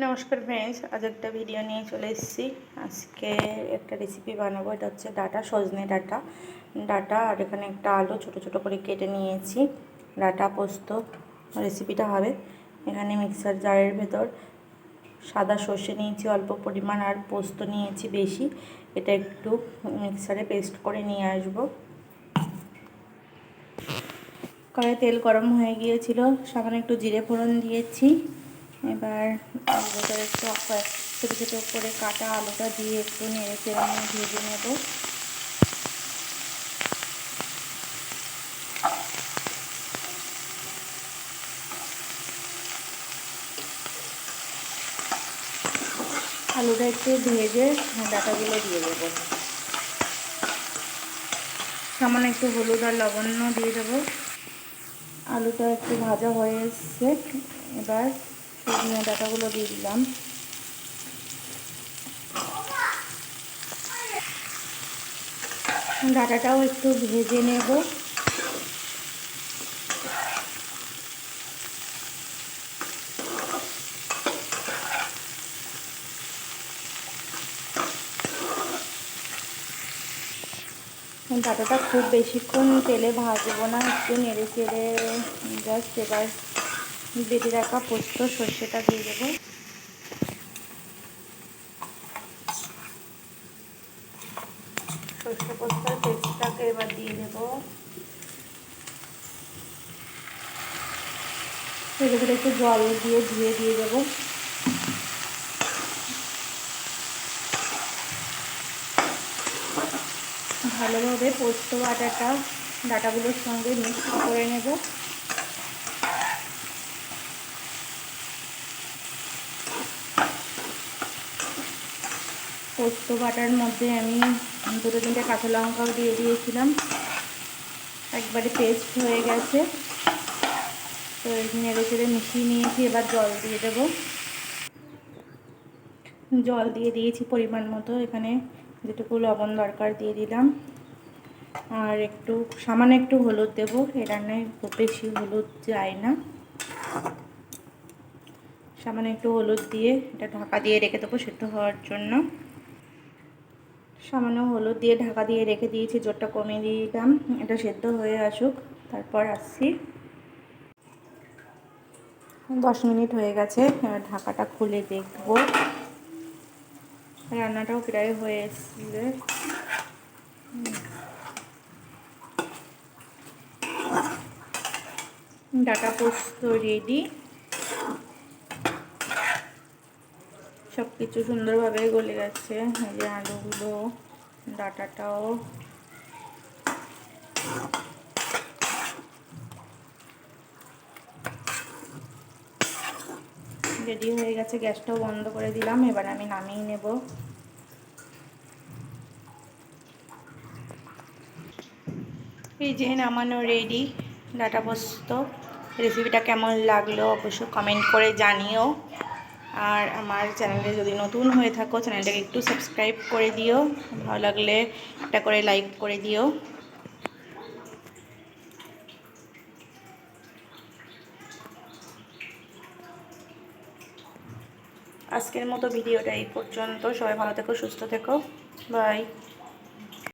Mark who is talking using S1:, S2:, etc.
S1: নমস্কার ফ্রেন্ডস, আজ একটা ভিডিও নিয়ে চলে এসেছি। আজকে একটা রেসিপি বানাবো। এটা হচ্ছে ডাঁটা, সজনে ডাঁটা আর এখানে একটা আলু ছোট ছোট করে কেটে নিয়েছি। ডাঁটা পোস্ত রেসিপিটা হবে। এখানে মিক্সার জারের ভেতর সাদা সর্ষে নিয়েছি অল্প পরিমাণ, আর পোস্ত নিয়েছি বেশি। এটা একটু মিক্সারে পেস্ট করে নিয়ে আসবো। কড়াই তেল গরম হয়ে গিয়েছিল, সামান্য একটু জিরে ফোড়ন দিয়েছি। এবার ভেতরে একটু ছোটো ছোটো করে কাটা আলুটা দিয়ে একটু নেড়ে চেড়ে নিয়ে ভেজে নেব। আলুটা একটু ভেজে ডাঁটাগুলো দিয়ে দেবো। সামান্য একটু হলুদ আর লবণ দিয়ে দেবো। আলুটা একটু ভাজা হয়ে এসছে, এবার সজনে ডাঁটাগুলো দিয়ে দিলাম। ডাঁটাটাও একটু ভেজে নেব। ডাঁটাটা খুব বেশিক্ষণ তেলে ভাজবো না, একটু নেড়ে চেড়ে জাস্ট এবার বেটে রাখা পোস্ত সর্ষেটা দিয়ে দেবো। সর্ষে পোস্তার পেস্টটাকে এবার দিয়ে দেবো। এর ভিতরে একটু জল দিয়ে ধুয়ে দিয়ে দেবো। ভালোভাবে পোস্ত বাটাটা ডাঁটাগুলোর সঙ্গে মিক্স করে নেব। পোস্ত বাটার মধ্যে আমি দুটো তিনটে কাঁচা লঙ্কাও দিয়ে দিয়েছিলাম, একবারে পেস্ট হয়ে গেছে। তো নেড়ে চেড়ে মিশিয়ে নিয়েছি, এবার জল দিয়ে দেব। জল দিয়ে দিয়েছি পরিমাণ মতো, এখানে যেটুকু লবণ দরকার দিয়ে দিলাম, আর একটু সামান্য একটু হলুদ দেবো। এই রান্নায় খুব বেশি হলুদ যায় না। সামান্য একটু হলুদ দিয়ে এটা ঢাকা দিয়ে রেখে দেবো সেদ্ধ হওয়ার জন্য। সামান্য হলুদ দিয়ে ঢাকা দিয়ে রেখে দিয়েছি, জোরটা কমিয়ে দিয়ে দিলাম। এটা সেদ্ধ হয়ে আসুক, তারপর আসছি। 10 মিনিট হয়ে গেছে, এবার ঢাকাটা খুলে দেখবো। রান্নাটাও প্রায় হয়ে এসেছে। ডাঁটা পোস্ত রেডি। সব কিছু সুন্দরভাবে গলে গেছে, এই যে আলুগুলো, ডাঁটাটাও। রেডি হয়ে গেছে, গ্যাসটাও বন্ধ করে দিলাম। এবার আমি নামিয়ে নেব। এই যে নামানো রেডি ডাঁটা পোস্ত। রেসিপিটা কেমন লাগলো অবশ্যই কমেন্ট করে জানিও। আর আমার চ্যানেলে যদি নতুন হয়ে থাকো, চ্যানেলটাকে একটু সাবস্ক্রাইব করে দিও। ভালো লাগলে একটা করে লাইক করে দিও। আজকের মতো ভিডিওটা এই পর্যন্ত। সবাই ভালো থেকো, সুস্থ থেকো, বাই।